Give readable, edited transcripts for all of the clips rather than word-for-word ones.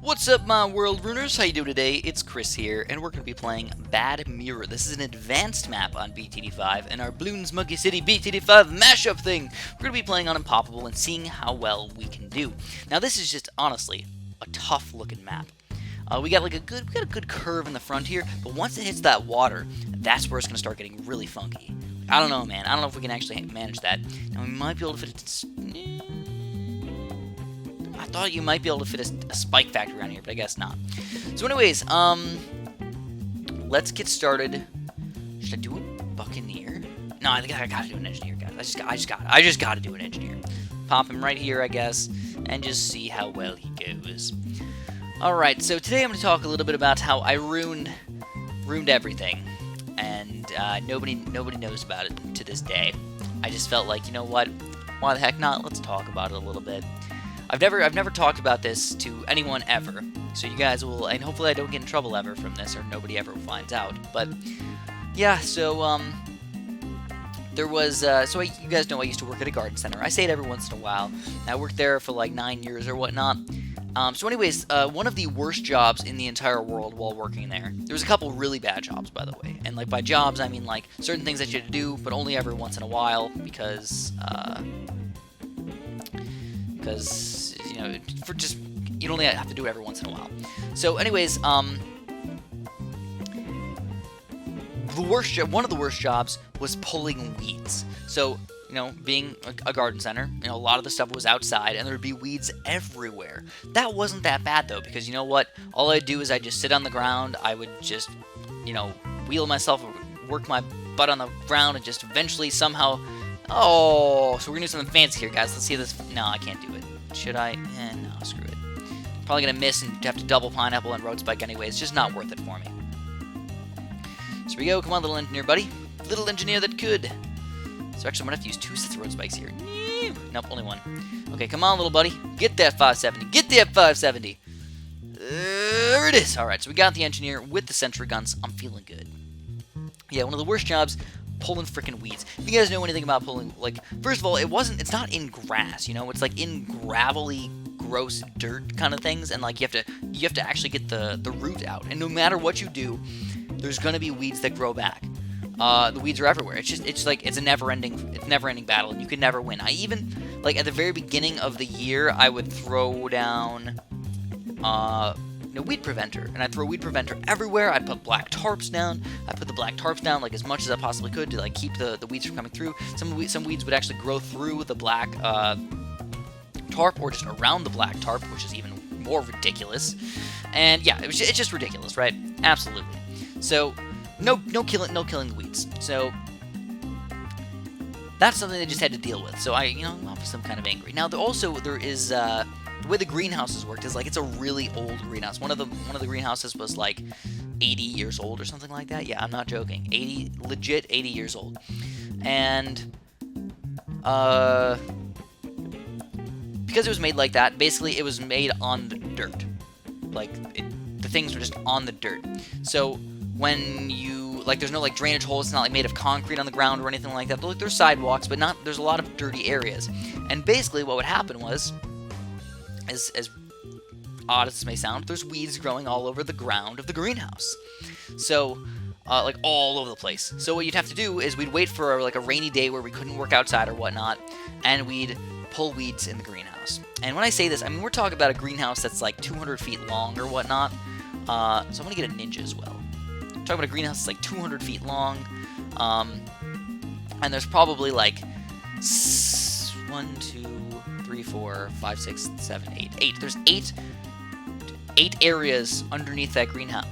What's up, my world ruiners? How you doing today? It's Chris here, and we're going to be playing Bad Mirror. This is an advanced map on BTD5, and our Bloons Monkey City BTD5 mashup thing. We're going to be playing on Impoppable and seeing how well we can do. Now, this is just, honestly, a tough-looking map. We got a good curve in the front here, but once it hits that water, that's where it's going to start getting really funky. I don't know, man. I don't know if we can actually manage that. Now, we might be able to fit it. I thought you might be able to fit a spike factory around here, but I guess not. So anyways, let's get started. Should I do a Buccaneer? No, I think I gotta do an Engineer, guys. I just gotta do an Engineer. Pop him right here, I guess, and just see how well he goes. Alright, so today I'm gonna talk a little bit about how I ruined everything. And nobody knows about it to this day. I just felt like, you know what? Why the heck not? Let's talk about it a little bit. I've never talked about this to anyone ever, so you guys will, and hopefully I don't get in trouble ever from this, or nobody ever finds out. But yeah, so there was, you guys know I used to work at a garden center. I say it every once in a while. I worked there for like 9 years or whatnot. So anyways, one of the worst jobs in the entire world while working there. There was a couple really bad jobs, by the way, and like by jobs I mean like certain things that you had to do, but only every once in a while because you know, you'd only have to do it every once in a while. So anyways, one of the worst jobs was pulling weeds. So, you know, being a garden center, you know, a lot of the stuff was outside and there'd be weeds everywhere. That wasn't that bad though, because you know what? All I'd do is I'd just sit on the ground, I would just, you know, wheel myself, work my butt on the ground, and just eventually somehow... Oh, so we're gonna do something fancy here, guys. Let's see this. No, I can't do it. Should I? No, screw it. Probably gonna miss and have to double pineapple and road spike anyway. It's just not worth it for me. So here we go. Come on, little engineer, buddy. Little engineer that could. So actually, I'm gonna have to use 2 sets of road spikes here. Nope, only 1. Okay, come on, little buddy. Get that 570. Get that 570. There it is. All right, so we got the engineer with the sentry guns. I'm feeling good. Yeah, one of the worst jobs. Pulling freaking weeds. If you guys know anything about pulling, like, first of all, it's not in grass, you know, it's like in gravelly, gross dirt kind of things, and like you have to actually get the root out, and no matter what you do, there's gonna be weeds that grow back. The weeds are everywhere. It's a never-ending battle, and you can never win. I even, like, at the very beginning of the year, I would throw down, weed preventer, and I'd throw weed preventer everywhere. I'd put black tarps down. I put the black tarps down like as much as I possibly could to like keep the weeds from coming through. Some weeds would actually grow through the black tarp or just around the black tarp, which is even more ridiculous. And yeah, it's just ridiculous, right? Absolutely. So no killing the weeds. So that's something they just had to deal with. So I'm obviously kind of angry. Now there is the way the greenhouses worked is like it's a really old greenhouse. One of the greenhouses was like 80 years old or something like that. Yeah, I'm not joking. 80 years old. And because it was made like that, basically it was made on the dirt. Like the things were just on the dirt. So when you there's no like drainage holes, it's not like made of concrete on the ground or anything like that. There's sidewalks, but there's a lot of dirty areas. And basically what would happen was, as odd as this may sound, there's weeds growing all over the ground of the greenhouse. So, like all over the place. So what you'd have to do is we'd wait for like a rainy day where we couldn't work outside or whatnot, and we'd pull weeds in the greenhouse. And when I say this, I mean we're talking about a greenhouse that's like 200 feet long or whatnot. So I'm gonna get a ninja as well. I'm talking about a greenhouse that's like 200 feet long, and there's probably like 1, 2, 3, 4, 5, 6, 7, 8. 8. There's 8 areas underneath that greenhouse,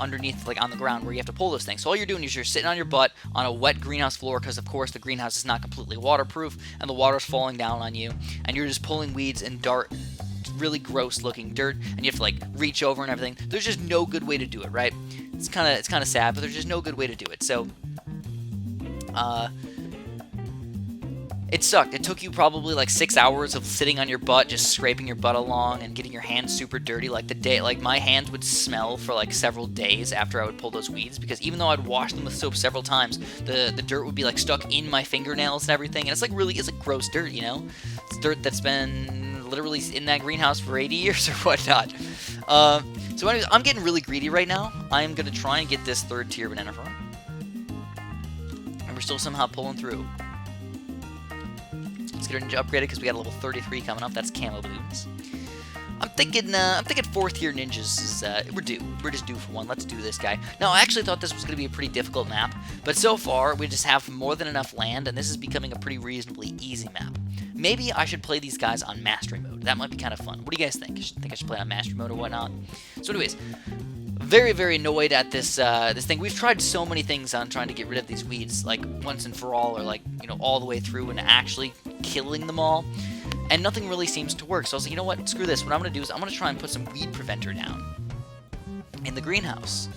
like on the ground where you have to pull those things. So all you're doing is you're sitting on your butt on a wet greenhouse floor because of course the greenhouse is not completely waterproof and the water's falling down on you, and you're just pulling weeds and really gross looking dirt, and you have to like reach over and everything. There's just no good way to do it, right? It's kind of sad, but there's just no good way to do it. So it sucked. It took you probably like 6 hours of sitting on your butt, just scraping your butt along and getting your hands super dirty. Like my hands would smell for like several days after I would pull those weeds, because even though I'd wash them with soap several times, the dirt would be like stuck in my fingernails and everything. And it's like gross dirt, you know? It's dirt that's been literally in that greenhouse for 80 years or whatnot. So anyways, I'm getting really greedy right now. I am going to try and get this 3rd tier banana farm. And we're still somehow pulling through. Let's get our ninja upgraded because we got a level 33 coming up. That's camo balloons. I'm thinking 4th tier ninjas is, we're due. We're just due for one. Let's do this guy. Now, I actually thought this was going to be a pretty difficult map, but so far, we just have more than enough land, and this is becoming a pretty reasonably easy map. Maybe I should play these guys on Mastery Mode. That might be kind of fun. What do you guys think? Think I should play on Mastery Mode or whatnot? So anyways, very, very annoyed at this this thing. We've tried so many things on trying to get rid of these weeds, like once and for all, or like, you know, all the way through and actually killing them all. And nothing really seems to work. So I was like, you know what? Screw this. What I'm going to do is I'm going to try and put some weed preventer down in the greenhouse.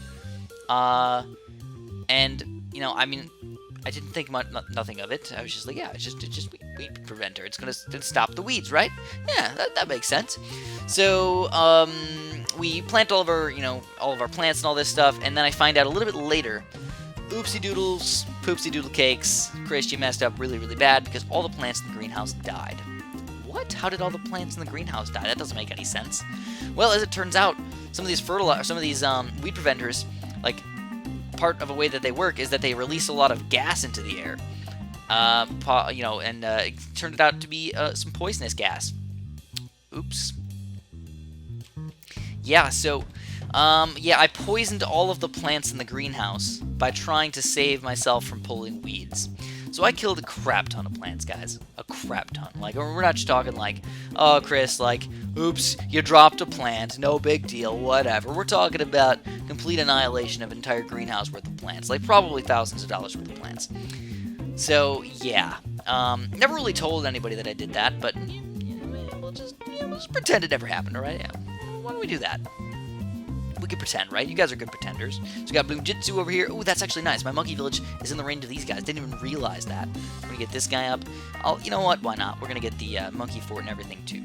And, you know, I mean, I didn't think nothing of it. I was just like, yeah, it's just weed preventer. It's going to stop the weeds, right? Yeah, that makes sense. So, we plant all of our, you know, all of our plants and all this stuff. And then I find out a little bit later, oopsie doodles, poopsie doodle cakes, Chris, you messed up really, really bad because all the plants in the greenhouse died. What? How did all the plants in the greenhouse die? That doesn't make any sense. Well, as it turns out, some of these weed preventers, like, part of a way that they work is that they release a lot of gas into the air. You know, and it turned out to be some poisonous gas. Oops. Yeah, so, yeah, I poisoned all of the plants in the greenhouse by trying to save myself from pulling weeds. So I killed a crap ton of plants, guys. A crap ton. Like, we're not just talking like, oh, Chris, like, oops, you dropped a plant, no big deal, whatever. We're talking about complete annihilation of an entire greenhouse worth of plants. Like, probably thousands of dollars worth of plants. So, yeah. Never really told anybody that I did that, but we'll just pretend it never happened, alright? Yeah. Why don't we do that? We can pretend, right? You guys are good pretenders. So we got Bloon Jitsu over here. Ooh, that's actually nice. My monkey village is in the range of these guys. Didn't even realize that. I'm gonna get this guy up. You know what? Why not? We're gonna get the monkey fort and everything too.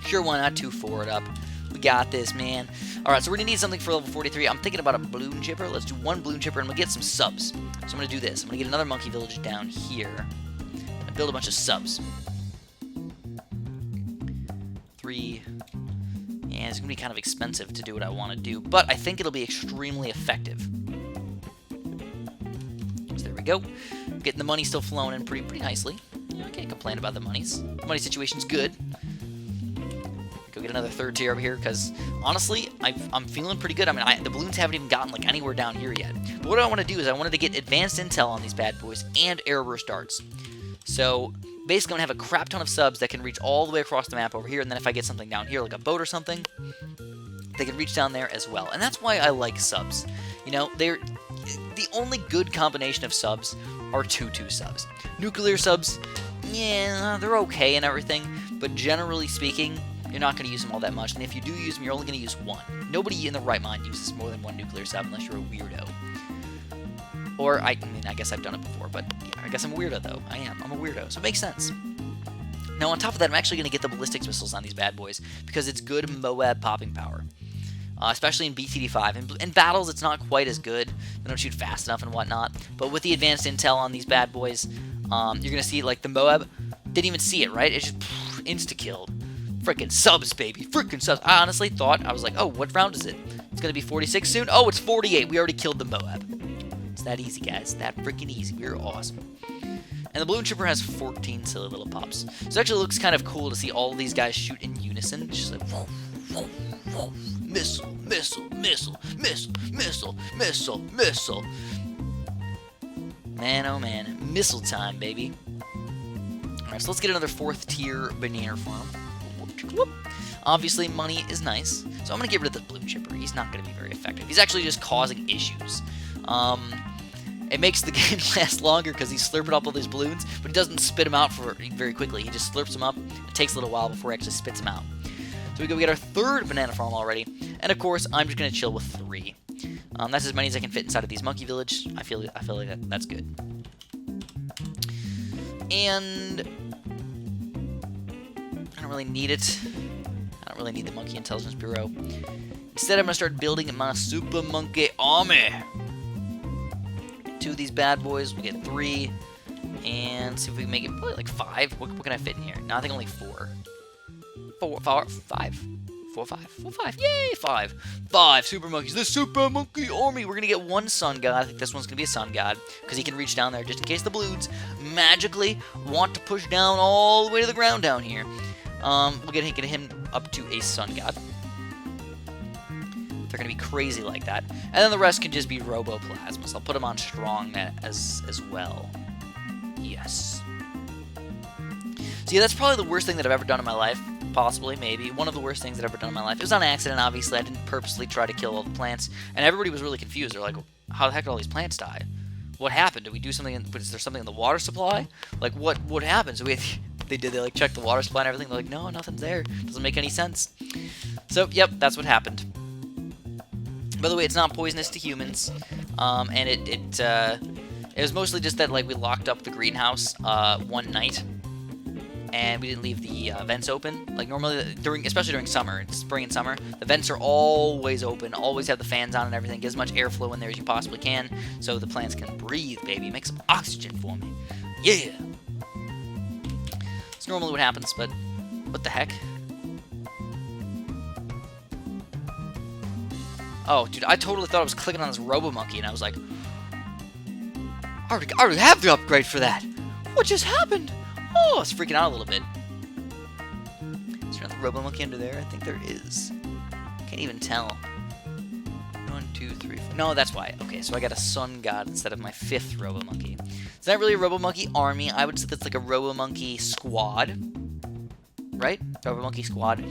Sure, why not? 2 forward up. We got this, man. Alright, so we're gonna need something for level 43. I'm thinking about a balloon chipper. Let's do 1 balloon chipper and we'll get some subs. So I'm gonna do this. I'm gonna get another monkey village down here and build a bunch of subs. 3. And it's going to be kind of expensive to do what I want to do, but I think it'll be extremely effective. So there we go. Getting the money still flowing in pretty nicely. I can't complain about the monies. The money situation's good. Go get another 3rd tier over here, because honestly, I'm feeling pretty good. I mean, the balloons haven't even gotten like anywhere down here yet. But what I want to do is I wanted to get advanced intel on these bad boys and air burst darts. So basically, I'm going to have a crap ton of subs that can reach all the way across the map over here, and then if I get something down here, like a boat or something, they can reach down there as well. And that's why I like subs. You know, they're the only good combination of subs are 2-2 subs. Nuclear subs, yeah, they're okay and everything, but generally speaking, you're not going to use them all that much, and if you do use them, you're only going to use 1. Nobody in the right mind uses more than 1 nuclear sub unless you're a weirdo. Or, I mean, I guess I've done it before, but yeah, I guess I'm a weirdo, though. I'm a weirdo, so it makes sense. Now, on top of that, I'm actually going to get the ballistics missiles on these bad boys, because it's good Moab popping power. Especially in BTD5. In battles, it's not quite as good. They don't shoot fast enough and whatnot. But with the advanced intel on these bad boys, you're going to see, like, the Moab didn't even see it, right? It just insta-killed. Freaking subs, baby. Freaking subs. I honestly thought, I was like, oh, what round is it? It's going to be 46 soon? Oh, it's 48. We already killed the Moab. It's that easy, guys. That freaking easy. We're awesome. And the balloon trooper has 14 silly little pops. So it actually looks kind of cool to see all of these guys shoot in unison. It's just like, whoa, whoa, whoa. Missile, missile, missile, missile, missile, missile, missile. Man, oh man. Missile time, baby. Alright, so let's get another 4th tier banana farm. Whoop. Obviously, money is nice. So I'm going to get rid of the balloon chipper. He's not going to be very effective. He's actually just causing issues. It makes the game last longer because he's slurping up all these balloons, but he doesn't spit them out very quickly. He just slurps them up. It takes a little while before he actually spits them out. So we go get our 3rd banana farm already, and of course, I'm just going to chill with 3. That's as many as I can fit inside of these monkey village. I feel like that's good. And I don't really need it. I don't really need the Monkey Intelligence Bureau. Instead, I'm going to start building my Super Monkey Army. 2 of these bad boys, we get 3, and see if we can make it probably like 5. What can I fit in here? No, I think only 4. 5. 4, 5. 4, 5. Yay, 5. 5 super monkeys. The super monkey army. We're going to get one sun god. I think this one's going to be a sun god because he can reach down there just in case the Bloons magically want to push down all the way to the ground down here. We'll get him up to a sun god. They're going to be crazy like that. And then the rest can just be Roboplasmas. I'll put them on strong as well. Yes. So yeah, that's probably the worst thing that I've ever done in my life. Possibly, maybe. One of the worst things that I've ever done in my life. It was on accident, obviously. I didn't purposely try to kill all the plants. And everybody was really confused. They're like, how the heck did all these plants die? What happened? Did we do something? Is there something in the water supply? Like, what happened? So they like checked the water supply and everything. They're like, no, nothing's there. Doesn't make any sense. So, yep, that's what happened. By the way, it's not poisonous to humans. And it was mostly just that, like, we locked up the greenhouse one night. And we didn't leave the vents open. Like normally, especially during summer, spring and summer, the vents are always open, always have the fans on and everything. Get as much airflow in there as you possibly can, so the plants can breathe, baby. Make some oxygen for me. Yeah! It's normally what happens, but what the heck? Oh, dude, I totally thought I was clicking on this Robo-Monkey, and I was like, I already have the upgrade for that. What just happened? Oh, I was freaking out a little bit. Is there another Robo-Monkey under there? I think there is. Can't even tell. 1, 2, 3, 4. No, that's why. Okay, so I got a Sun God instead of my 5th Robo-Monkey. It's not really a Robo-Monkey army. I would say that's like a Robo-Monkey squad. Right? Robo-Monkey squad.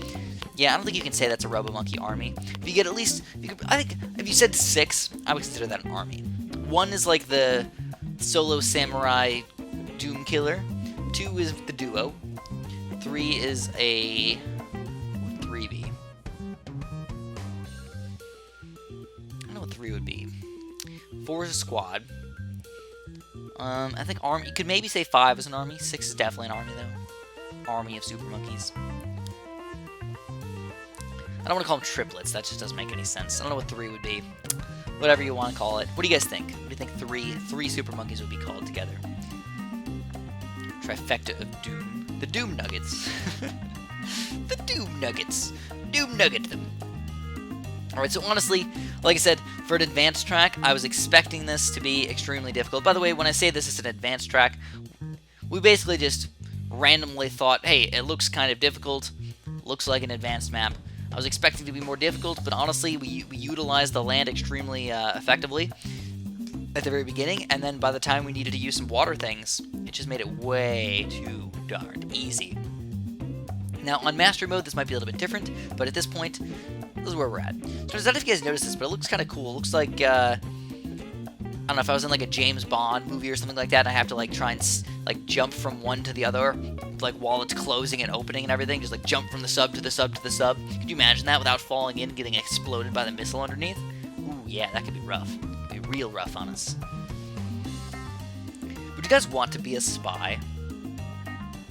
Yeah, I don't think you can say that's a Robo-Monkey army. If you get at least... I think if you said 6, I would consider that an army. 1 is like the solo samurai doom killer. 2 is the duo. 3 is a... What would 3 be? I don't know what 3 would be. 4 is a squad. I think army... You could maybe say 5 is an army. 6 is definitely an army, though. Army of super monkeys. I don't want to call them triplets. That just doesn't make any sense. I don't know what 3 would be. Whatever you want to call it. What do you guys think? What do you think 3 super monkeys would be called together? Trifecta of Doom. The Doom Nuggets. The Doom Nuggets. Doom Nugget them. Alright, so honestly, like I said, for an advanced track, I was expecting this to be extremely difficult. By the way, when I say this is an advanced track, we basically just randomly thought, hey, it looks kind of difficult. Looks like an advanced map. I was expecting it to be more difficult, but honestly, we utilized the land extremely effectively at the very beginning, and then by the time we needed to use some water things, it just made it way too darn easy. Now, on Master Mode, this might be a little bit different, but at this point, this is where we're at. So I don't know if you guys noticed this, but it looks kind of cool. It looks like, I don't know, if I was in, like, a James Bond movie or something like that, and I have to, like, try and, like, jump from one to the other, like, while it's closing and opening and everything, just, like, jump from the sub to the sub to the sub. Could you imagine that without falling in and getting exploded by the missile underneath? Ooh, yeah, that could be rough. Real rough on us. Would you guys want to be a spy?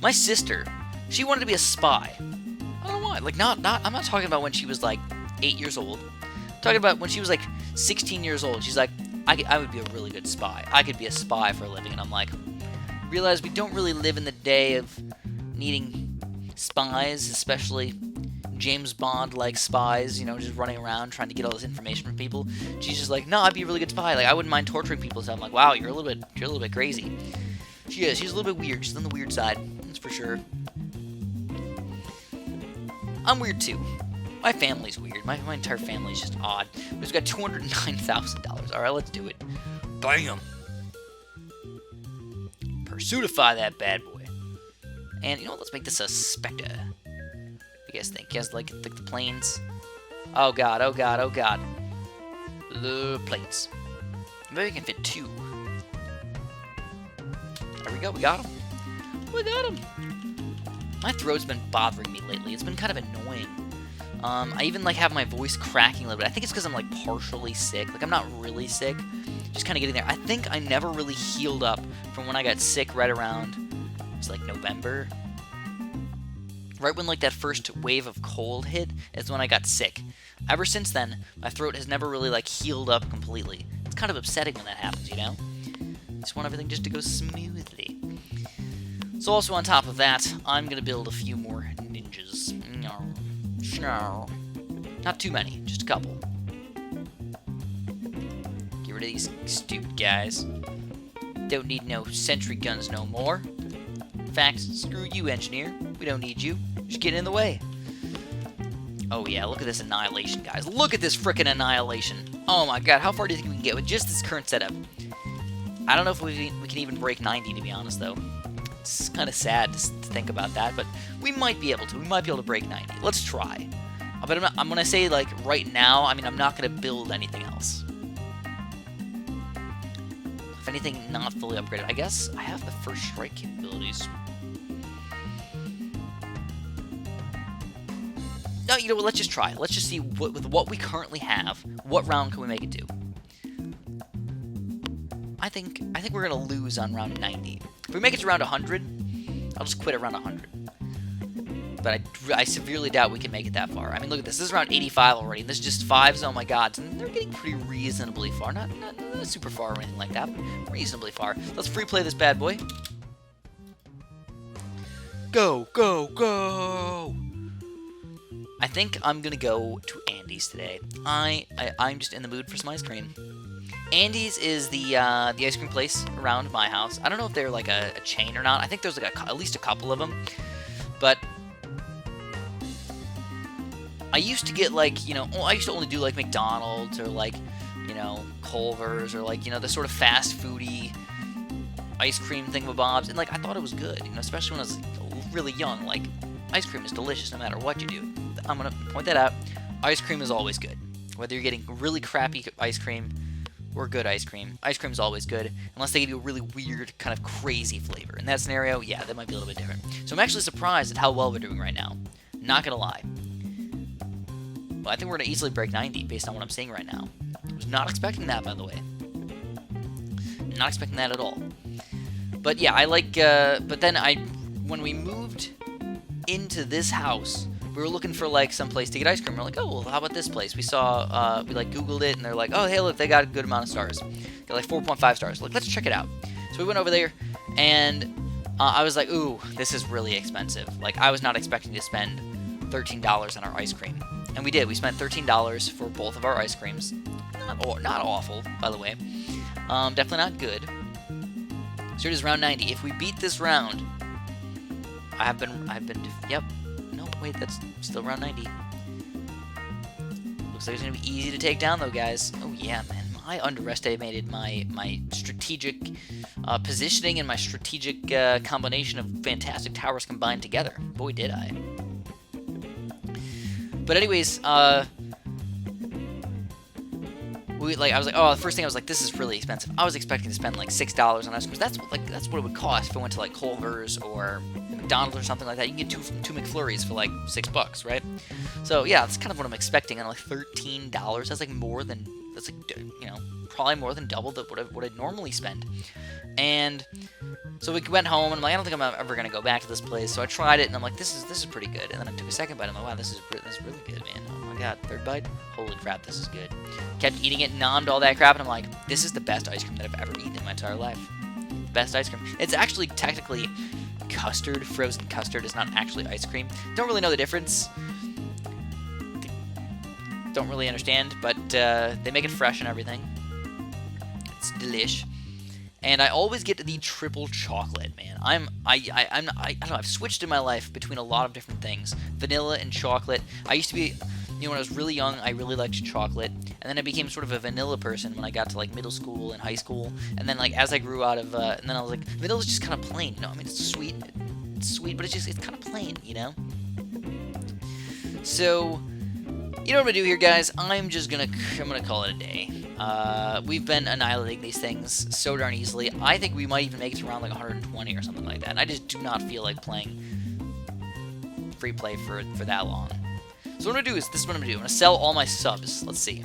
My sister, she wanted to be a spy. I don't know why. Like, I'm not talking about when she was like 8 years old. I'm talking about when she was like 16 years old. She's like, I would be a really good spy. I could be a spy for a living. And I'm like, realize we don't really live in the day of needing spies, especially James Bond-like spies, you know, just running around trying to get all this information from people. She's just like, no, I'd be a really good spy. Like, I wouldn't mind torturing people. So I'm like, wow, you're a little bit crazy. She is. She's a little bit weird. She's on the weird side. That's for sure. I'm weird too. My family's weird. My entire family's just odd. We've got $209,000. All right, let's do it. Bam. Pursuitify that bad boy. And you know what? Let's make this a Spectre. You guys think? You guys like the planes? Oh god, oh god, oh god. The planes. Maybe we can fit 2. There we go, we got him. We got him. My throat's been bothering me lately. It's been kind of annoying. I even like have my voice cracking a little bit. I think it's because I'm like partially sick. Like I'm not really sick. Just kind of getting there. I think I never really healed up from when I got sick right around, it was like November. Right when like that first wave of cold hit is when I got sick. Ever since then, my throat has never really like healed up completely. It's kind of upsetting when that happens, you know? Just want everything just to go smoothly. So also on top of that, I'm gonna build a few more ninjas. Not too many, just a couple. Get rid of these stupid guys. Don't need no sentry guns no more. In fact, screw you, engineer. We don't need you. Just get in the way. Oh yeah, look at this annihilation, guys. Look at this frickin' annihilation. Oh my god, how far do you think we can get with just this current setup? I don't know if we can even break 90, to be honest, though. It's kind of sad to think about that, but we might be able to. We might be able to break 90. Let's try. But I'm going to say, like, right now, I mean, I'm not going to build anything else. If anything, not fully upgraded. I guess I have the first strike capabilities. No, you know what? Let's just try. Let's just see, with what we currently have, what round can we make it to? I think we're going to lose on round 90. If we make it to round 100, I'll just quit at round 100. But I severely doubt we can make it that far. I mean, look at this. This is around 85 already. And this is just 5s. Oh my god. And they're getting pretty reasonably far. Not super far or anything like that, but reasonably far. Let's free play this bad boy. Go, go, go! I think I'm going to go to Andy's today. I'm just in the mood for some ice cream. Andy's is the ice cream place around my house. I don't know if they're like a chain or not. I think there's like at least a couple of them. But I used to get like, you know, I used to only do like McDonald's or like, you know, Culver's or like, you know, the sort of fast foody ice cream thingamabobs. And like, I thought it was good, you know, especially when I was really young. Like, ice cream is delicious no matter what you do. I'm going to point that out. Ice cream is always good. Whether you're getting really crappy ice cream or good ice cream is always good. Unless they give you a really weird, kind of crazy flavor. In that scenario, yeah, that might be a little bit different. So I'm actually surprised at how well we're doing right now. Not going to lie. Well, I think we're going to easily break 90 based on what I'm seeing right now. I was not expecting that, by the way. Not expecting that at all. But yeah, I like, but then when we moved into this house, we were looking for like some place to get ice cream. We're like, oh, well, how about this place? We saw, we like Googled it, and they're like, oh, hey, look, they got a good amount of stars. Got like 4.5 stars. Like, let's check it out. So we went over there, and I was like, ooh, this is really expensive. Like, I was not expecting to spend $13 on our ice cream. And we did. We spent $13 for both of our ice creams. Not awful, by the way. Definitely not good. So it is round 90. If we beat this round, yep. No, wait, that's still round 90. Looks like it's going to be easy to take down, though, guys. Oh, yeah, man. I underestimated my strategic positioning and my strategic combination of fantastic towers combined together. Boy, did I. But anyways, I was like, oh, the first thing I was like, this is really expensive. I was expecting to spend like $6 on ice cream. That's what it would cost if I went to like Culver's or McDonald's or something like that. You can get two McFlurries for like $6, right? So yeah, that's kind of what I'm expecting. And like $13, that's like more than, that's like, you know, probably more than double what I'd normally spend. And so we went home, and I'm like, I don't think I'm ever gonna go back to this place. So I tried it, and I'm like, this is pretty good. And then I took a second bite, and I'm like, wow, this is really good, man. Oh my god, third bite, holy crap, this is good. Kept eating it, nommed all that crap, and I'm like, this is the best ice cream that I've ever eaten in my entire life. Best ice cream. It's actually technically custard. Frozen custard is not actually ice cream. Don't really know the difference. Don't really understand, but they make it fresh and everything. It's delish. And I always get the triple chocolate, man. I don't know, I've switched in my life between a lot of different things. Vanilla and chocolate. I used to be, you know, when I was really young, I really liked chocolate. And then I became sort of a vanilla person when I got to, like, middle school and high school. And then, like, as I grew out of, and then I was like, vanilla's just kind of plain, you know? I mean, it's sweet, but it's kind of plain, you know? So, you know what I'm gonna do here, guys? I'm gonna call it a day. We've been annihilating these things so darn easily. I think we might even make it to around like 120 or something like that. And I just do not feel like playing free play for that long. So what I'm gonna do is, this is what I'm gonna do. I'm gonna sell all my subs. Let's see.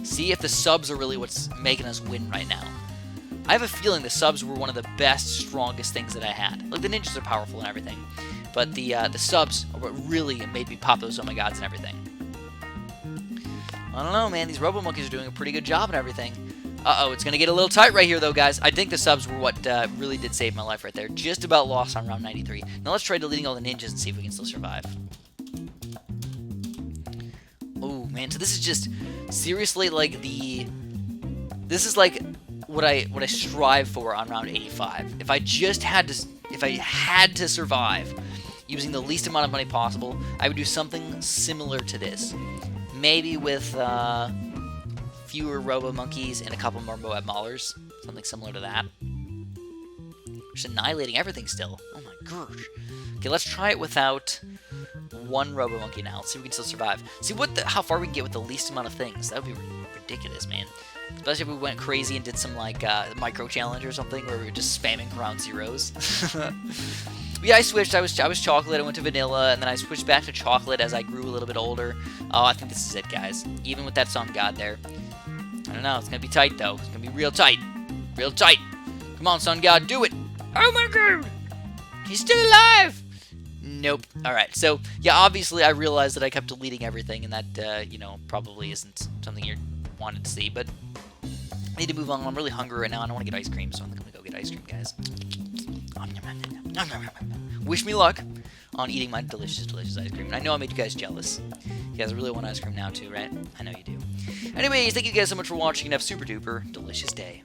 See if the subs are really what's making us win right now. I have a feeling the subs were one of the best, strongest things that I had. Like, the ninjas are powerful and everything, but the subs are what really made me pop those oh my gods and everything. I don't know, man. These Robo Monkeys are doing a pretty good job and everything. Uh-oh, it's going to get a little tight right here, though, guys. I think the subs were what really did save my life right there. Just about lost on round 93. Now let's try deleting all the ninjas and see if we can still survive. Ooh, man. So this is just seriously like this is like what I strive for on round 85. If I had to survive using the least amount of money possible, I would do something similar to this. Maybe with fewer Robo Monkeys and a couple more Moab Maulers. Something similar to that. Just annihilating everything still. Oh my gosh. Okay, let's try it without one Robo Monkey now. Let's see if we can still survive. See how far we can get with the least amount of things. That would be ridiculous, man. Especially if we went crazy and did some like micro challenge or something where we were just spamming around zeros. Yeah, I switched. I was chocolate. I went to vanilla, and then I switched back to chocolate as I grew a little bit older. Oh, I think this is it, guys. Even with that Sun God there. I don't know. It's gonna be tight though. It's gonna be real tight. Real tight. Come on, Sun God, do it. Oh my God! He's still alive. Nope. All right. So yeah, obviously I realized that I kept deleting everything, and that you know, probably isn't something you wanted to see. But I need to move on. I'm really hungry right now. I don't want to get ice cream, so I'm gonna go get ice cream, guys. Wish me luck on eating my delicious, delicious ice cream. And I know I made you guys jealous. You guys really want ice cream now too, right? I know you do. Anyways, thank you guys so much for watching, and have a super duper delicious day.